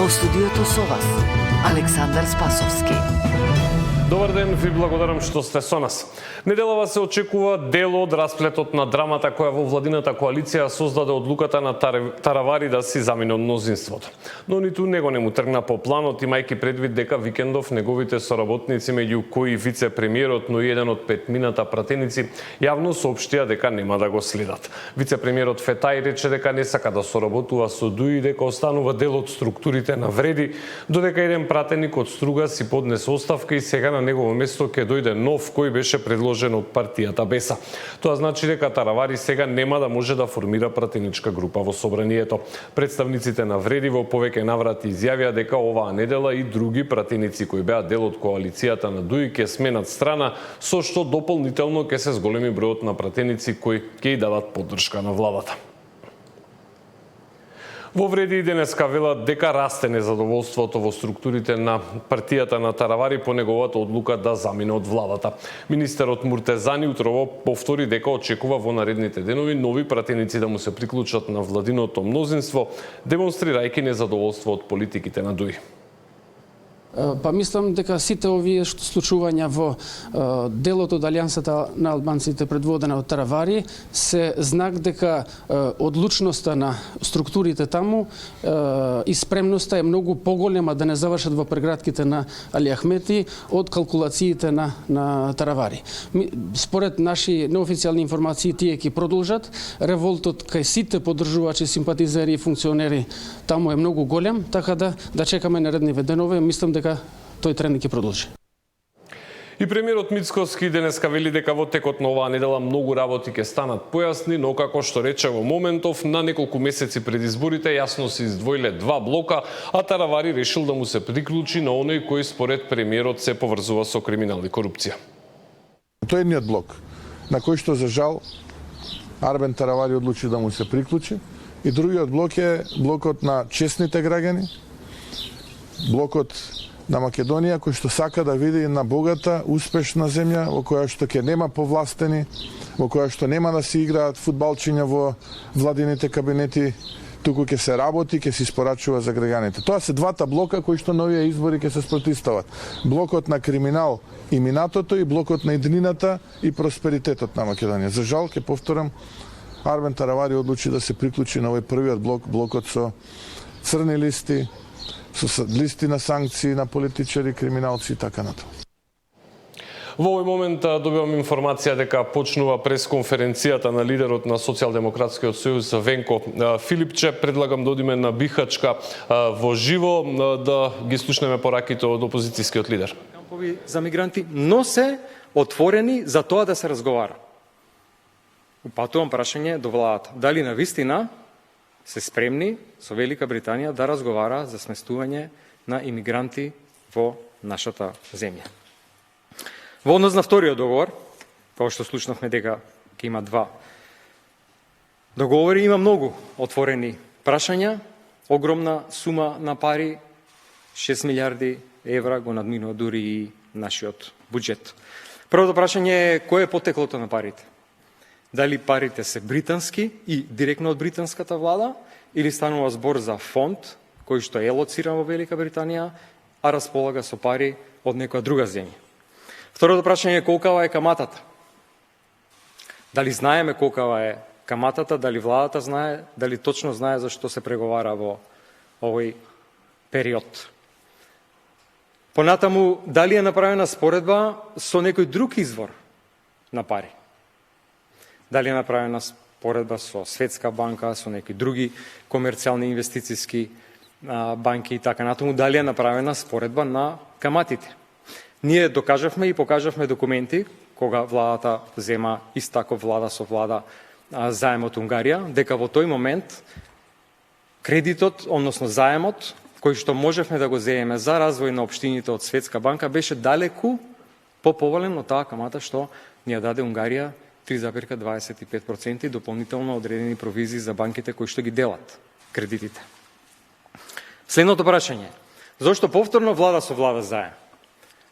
Во студиото со вас, Александар Спасовски. Добар ден, ви благодарам што сте со нас. Неделава се очекува дел од расплетот на драмата која во владината коалиција создаде одлуката на Таравари да си замине од мнозинството. Но ниту него не му тргна по планот, имајќи предвид дека викендов неговите соработници, меѓу кои вице-премиерот, но и еден од петмината пратеници, јавно соопштија дека нема да го следат. Вице-премиерот Фетај рече дека не сака да соработува со ДУИ, дека останува дел од структурите на Вреди, додека еден пратеник од Струга си поднесе оставка и сега на негово место ќе дојде нов кој беше предложен од партијата Беса. Тоа значи дека Таравари сега нема да може да формира пратеничка група во собранието. Представниците на Вреди во повеќе наврати изјавија дека оваа недела и други пратеници кои беа дел од коалицијата на ДУИ ќе сменат страна, со што дополнително ќе се зголеми бројот на пратеници кои ќе дадат поддршка на владата. Во Вреди и денеска велат дека расте незадоволството во структурите на партијата на Таравари по неговата одлука да замине од владата. Министерот Муртезани утрово повтори дека очекува во наредните денови нови пратеници да му се приклучат на владиното мнозинство, демонстрирајќи незадоволство од политиките на ДУИ. Па мислам дека сите овие случувања во делот од Алијансата на албанците предводена од Таравари се знак дека одлучноста на структурите таму и спремноста е многу поголема да не завршат во прегратките на Али Ахмети од калкулациите на Таравари. Според наши неофицијални информации тие ќе продолжат. Револтот кај сите поддржувачи, симпатизери и функционери таму е многу голем, така да чекаме наредните денови. Мислам дека тој тренд ќе продолжи. И премиерот Мицкоски денеска вели дека во текот на оваа недела многу работи ќе станат појасни, но како што рече во моментов, на неколку месеци пред изборите јасно се издвоиле два блока, а Таравари решил да му се приклучи на оној кој според премиерот се поврзува со криминал и корупција. Тој е едниот блок, на кој што за жал Арбен Таравари одлучи да му се приклучи, и другиот блок е блокот на честните граѓани, блокот на Македонија, кој што сака да види една богата, успешна земја, во која што ќе нема повластени, во која што нема да се играат фудбалчиња во владините кабинети, туку ќе се работи, ќе се испорачува за граѓаните. Тоа се двата блока кои што на овие избори ќе се спротивстават. Блокот на криминал и минатото и блокот на иднината и просперитетот на Македонија. За жал, ќе повторам, Арбен Таравари одлучи да се приклучи на овој првиот блок, блокот со црни листи, со листи на санкции на политичари, криминалци и така натаму. Во овој момент добивам информација дека почнува пресконференцијата на лидерот на Социјалдемократскиот сојуз Венко Филипче. Предлагам да одиме на Бихачка во живо да ги слушнеме пораките од опозицијскиот лидер. Кампови за мигранти, но се отворени за тоа да се разговара. Упатувам прашање до владата. Дали навистина се спремни со Велика Британија да разговара за сместување на имигранти во нашата земја. Во однос на вториот договор, како што слушнавме дека ќе има два договори, има многу отворени прашања, огромна сума на пари, 6 милиарди евра го надминува дури и нашиот буџет. Првото прашање е кој е потеклото на парите? Дали парите се британски и директно од британската влада, или станува збор за фонд кој што е лоциран во Велика Британија, а располага со пари од некоја друга земја. Второто прашање е колкава е каматата. Дали знаеме колкава е каматата, дали владата знае, дали точно знае за што се преговара во овој период. Понатаму, дали е направена споредба со некој друг извор на пари? Дали е направена споредба со Светска банка, со некои други комерцијални инвестициски банки и така натаму, дали е направена споредба на каматите? Ние докажавме и покажавме документи, кога владата зема истако влада со влада заем од Унгарија, дека во тој момент кредитот, односно заемот, кој што можевме да го земеме за развој на општините од Светска банка, беше далеку поповолен од таа камата што ни ја даде Унгарија, 3,25% дополнително одредени провизии за банките кои што ги делат кредитите. Следното прашање. Зошто повторно влада со влада заем?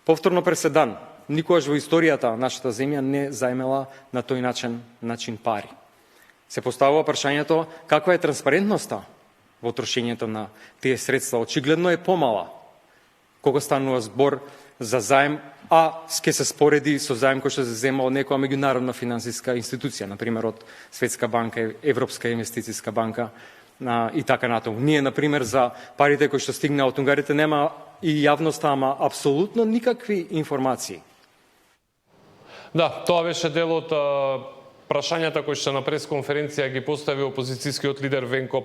Повторно преседан. Никогаш во историјата нашата земја не заемела на тој начин пари. Се поставува прашањето каква е транспарентноста во трошењето на тие средства очигледно е помала кога станува збор за заем, а ќе се спореди со заем кој што се зема од некоја меѓународна финансиска институција, например од Светска банка, Европска инвестицијска банка и така натаму. Ние, например, за парите кои што стигна од унгарите нема и јавноста, ама апсолутно никакви информации. Да, тоа беше дел од прашањата кои што на пресконференција ги постави опозицијскиот лидер Венко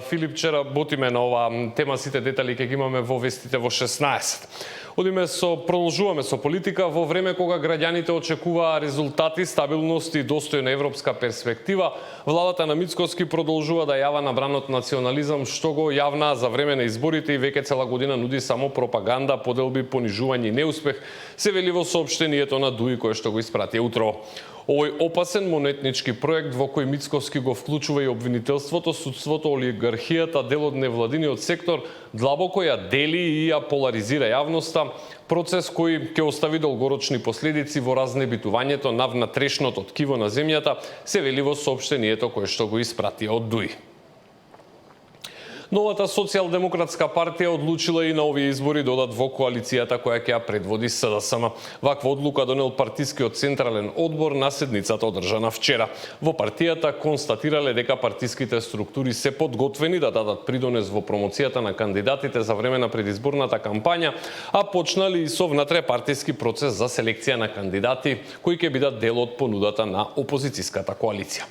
Филип. Вчера ботиме на оваа тема, сите детали ќе ги имаме во вестите во 16. Продолжуваме со политика во време кога граѓаните очекуваа резултати, стабилност и достојна европска перспектива. Владата на Мицкоски продолжува да јава набранот национализам што го јавна за време на изборите и веќе цела година нуди само пропаганда, поделби, понижување и неуспех, се вели во соопштението на ДУИ кое што го испрати утро. Овој опасен монетнички проект во кој Мицкоски го вклучува и обвинителството, судството, олигархијата, дел од невладиниот сектор, длабоко ја дели и ја поларизира јавноста, процес кој ќе остави долгорочни последици во разнебитувањето на внатрешното ткиво на земјата, се вели во соопштението кое што го испрати од ДУИ. Новата социјалдемократска партија одлучила и на овие избори додат во коалицијата која ќе ја предводи СДСМ. Ваква одлука донел партискиот централен одбор на седницата одржана вчера. Во партијата констатирале дека партиските структури се подготвени да дадат придонес во промоцијата на кандидатите за време на предизборната кампања, а почнали и со внатрепартиски процес за селекција на кандидати кои ќе бидат дел од понудата на опозицијската коалиција.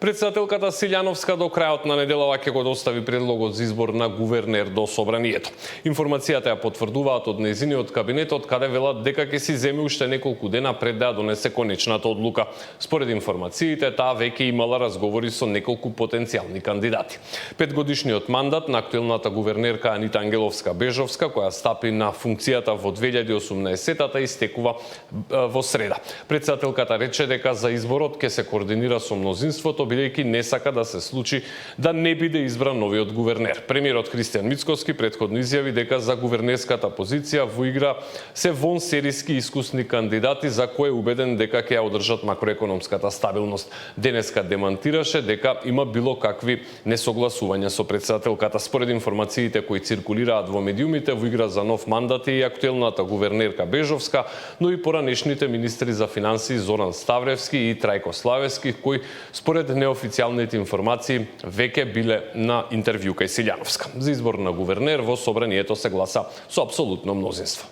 Председателката Силјановска до крајот на неделава ќе го достави предлогот за избор на гувернер до собранието. Информацијата ја потврдуваат од нејзиниот кабинет, од каде велат дека ќе си земи уште неколку дена пред да ја донесе конечната одлука. Според информациите, таа веќе имала разговори со неколку потенцијални кандидати. Петгодишниот мандат на актуелната гувернерка Анита Ангеловска-Бежовска, која стапи на функцијата во 2018-та, истекува во среда. Председателката рече дека за изборот ќе се координира со мнозинството, бидејќи не сака да се случи да не биде избран новиот гувернер. Премиерот Христијан Мицкоски претходно изјави дека за гувернерската позиција во игра се вон сериски искусни кандидати за кои е убеден дека ќе ја одржат макроекономската стабилност. Денеска демантираше дека има било какви несогласувања со председателката. Според информациите кои циркулираат во медиумите, во игра за нов мандат е и актуелната гувернерка Бежовска, но и поранешните министри за финансии Зоран Ставревски и Трајко Славевски, кои според неофицијалните информации веќе биле на интервју кај Силјановска. За избор на гувернер во собранието се гласа со апсолутно мнозинство.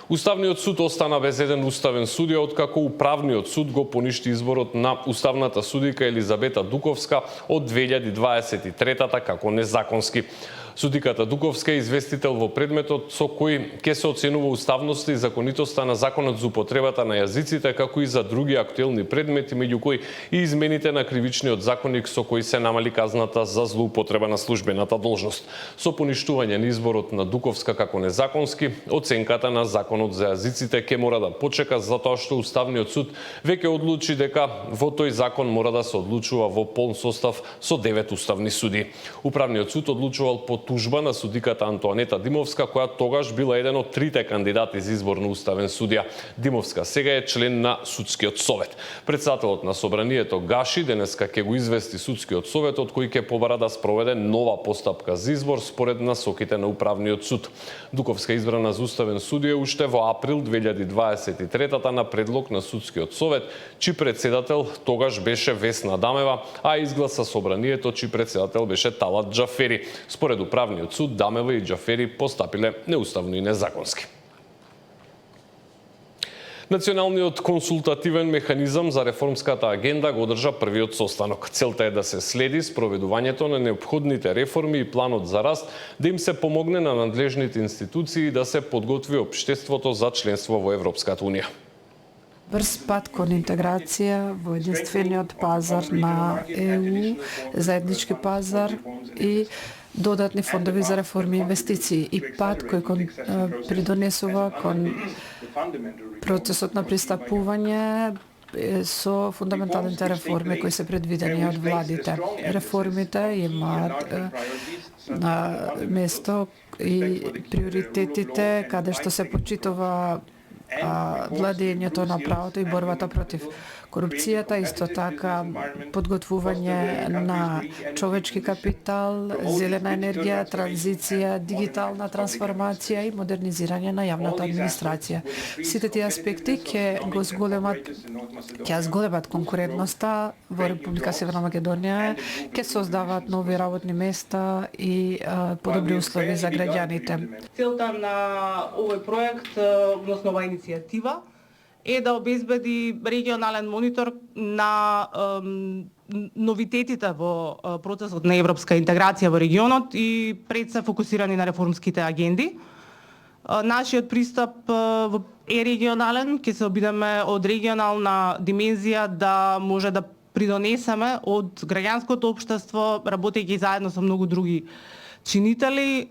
Уставниот суд остана без еден уставен судија, откако Управниот суд го поништи изборот на уставната судика Елизабета Дуковска од 2023-та како незаконски. Судиката Дуковска е известител во предметот со кој ќе се оценува уставноста и законитоста на законот за употребата на јазиците, како и за други актуелни предмети, меѓу кои и измените на кривичниот законник со кои се намали казната за злоупотреба на службената должност. Со поништување на изборот на Дуковска како незаконски, оценката на законот за јазиците ќе мора да почека, затоа што Уставниот суд веќе одлучи дека во тој закон мора да се одлучува во полн состав со 9 уставни суди. Управниот суд одлучувал по тужба на судиката Антоанета Димовска, која тогаш била еден од трите кандидати за избор на уставен судија. Димовска сега е член на Судскиот совет. Председателот на собранието Гаши денеска ќе го извести Судскиот совет, од кој ќе побара да спроведе нова постапка за избор според насоките на Управниот суд. Дуковска избрана за уставен судија уште во април 2023-та на предлог на Судскиот совет, чиј председател тогаш беше Весна Дамева, а изгласа собранието чиј председател беше Талат Џафери. Според Управниот суд, Дамева и Џафери постапиле неуставно и незаконски. Националниот консултативен механизам за реформската агенда го одржа првиот состанок. Целта е да се следи спроведувањето на неопходните реформи и планот за раст, да им се помогне на надлежните институции да се подготви општеството за членство во Европската унија. Брз пат кон интеграција во единствениот пазар на ЕУ, заеднички пазар и додатни фондови за реформи и инвестиции и пат кој придонесува кон процесот на пристапување со фундаменталните реформи кои се предвидени од владите. Реформите имаат на место и приоритетите каде што се почитува владењето на правото и борбата против корупцијата, исто така подготвување на човечки капитал, зелена енергија, транзиција, дигитална трансформација и модернизирање на јавната администрација. Сите тие аспекти ќе зголемат конкурентноста во Република Северна Македонија, ќе создават нови работни места и подобри услови за граѓаните. Целта на овој проект, односно оваа иницијатива, е да обезбеди регионален монитор на новитетите во процесот на европска интеграција во регионот и пред се фокусирани на реформските агенди. Нашиот пристап е регионален, ќе се обидеме од регионална димензија да може да придонесеме од граѓанското општество, работејќи заедно со многу други чинители.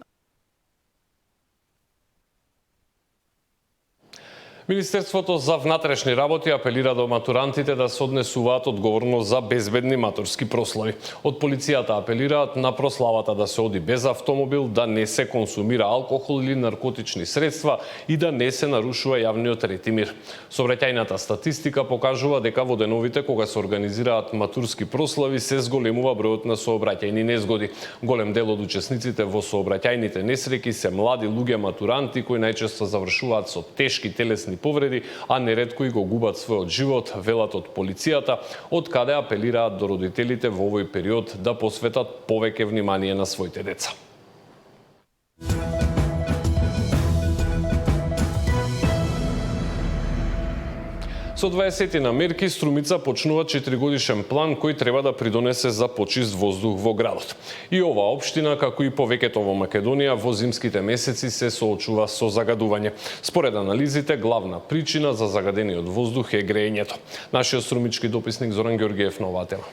Министерството за внатрешни работи апелира до матурантите да се однесуваат одговорно за безбедни матурски прослави. Од полицијата апелираат на прославата да се оди без автомобил, да не се консумира алкохол или наркотични средства и да не се нарушува јавниот ред и мир. Сообраќајната статистика покажува дека во деновите кога се организираат матурски прослави се зголемува бројот на сообраќајни незгоди. Голем дел од учесниците во сообраќајните несреќи се млади луѓе матуранти кои најчесто завршуваат со тешки телесни повреди, а неретко и го губат својот живот, велат од полицијата, од каде апелираат до родителите во овој период да посветат повеќе внимание на своите деца. Со 20 на мерки, Струмица почнува 4-годишен план кој треба да придонесе за почист воздух во градот. И оваа општина, како и повеќето во Македонија, во зимските месеци се соочува со загадување. Според анализите, главна причина за загадениот воздух е грејењето. Нашиот струмички дописник Зоран Ѓоргиев на оваа тема.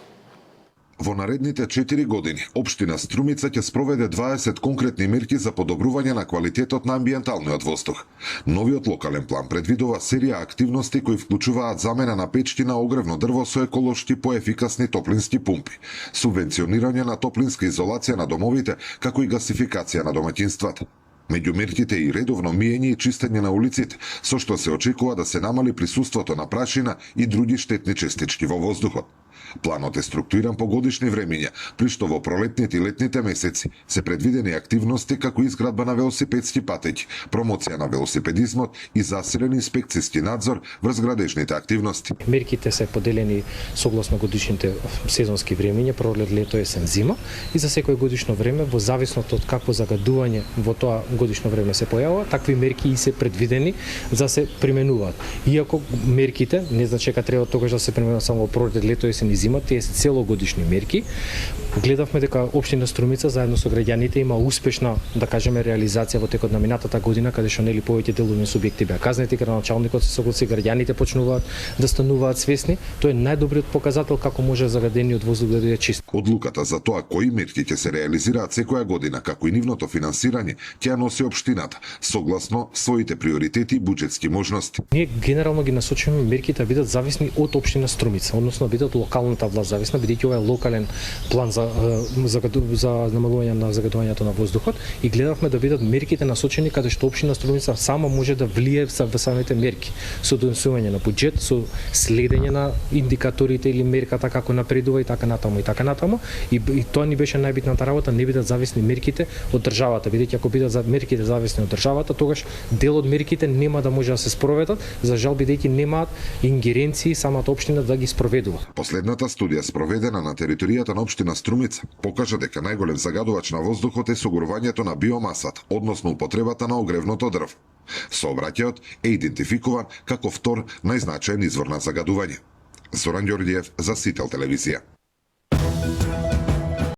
Во наредните 4 години, општина Струмица ќе спроведе 20 конкретни мерки за подобрување на квалитетот на амбиенталниот воздух. Новиот локален план предвидува серија активности кои вклучуваат замена на печки на огревно дрво со еколошки поефикасни топлински пумпи, субвенционирање на топлинска изолација на домовите, како и гасификација на домаќинствата. Меѓу мерките и редовно миење и чистење на улиците, со што се очекува да се намали присуството на прашина и други штетни частички во воздухот. Планот е структуриран по годишни времиња, при што во пролетните и летните месеци се предвидени активности како изградба на велосипедски патеќи, промоција на велосипедизмот и засилен инспекцијски надзор врз градежните активности. Мерките се поделени согласно годишните сезонски времиња, пролет, лето, есен, зима, и за секој годишно време, во зависност од какво загадување во тоа годишно време се појавува, такви мерки и се предвидени за се применуваат. Иако мерките не значи дека треба тогаш да се применуваат само во пролет, лето, есен и зима, тие се целогодишни мерки. Гледавме дека општина Струмица заедно со граѓаните има успешна, да кажеме, реализација во текот на минатата година, каде што нели повеќе деловни субјекти беа казнети, градоначалникот се согласи, граѓаните почнуваат да стануваат свесни. Тоа е најдобриот показател како може загадениот воздух да биде чист. Одлуката за тоа кои мерки ќе се реализираат секоја година, како и нивното финансирање, ќе ја носи општината, согласно своите приоритети и буџетски можности. Ние генерално ги насочуваме мерките да бидат зависни од општина Струмица, односно да бидат локалната власт зависна, бидејќи ова е локален план за намалување на загадувањето на воздухот, и гледавме да бидат мерките насочени каде што општина Струмица сама може да влие во самите мерки, со донесување на буџет, со следење на индикаторите или мерката како напредува и така натаму и така натаму, и тоа ни беше најбитната работа, не бидат зависни мерките од државата, бидејќи ако бидат мерките зависни од државата, тогаш дел од мерките нема да може да се спроведат, за жал бидејќи немаат ингеренции самата општина да ги спроведува. Последната студија спроведена на територијата на општина Струмица покажа дека најголем загадувач на воздухот е согорувањето на биомасата, односно употребата на огревното дрво. Сообраќајот е идентификуван како втор најзначаен извор на загадување. Зоран Ѓордиев за Сител телевизија.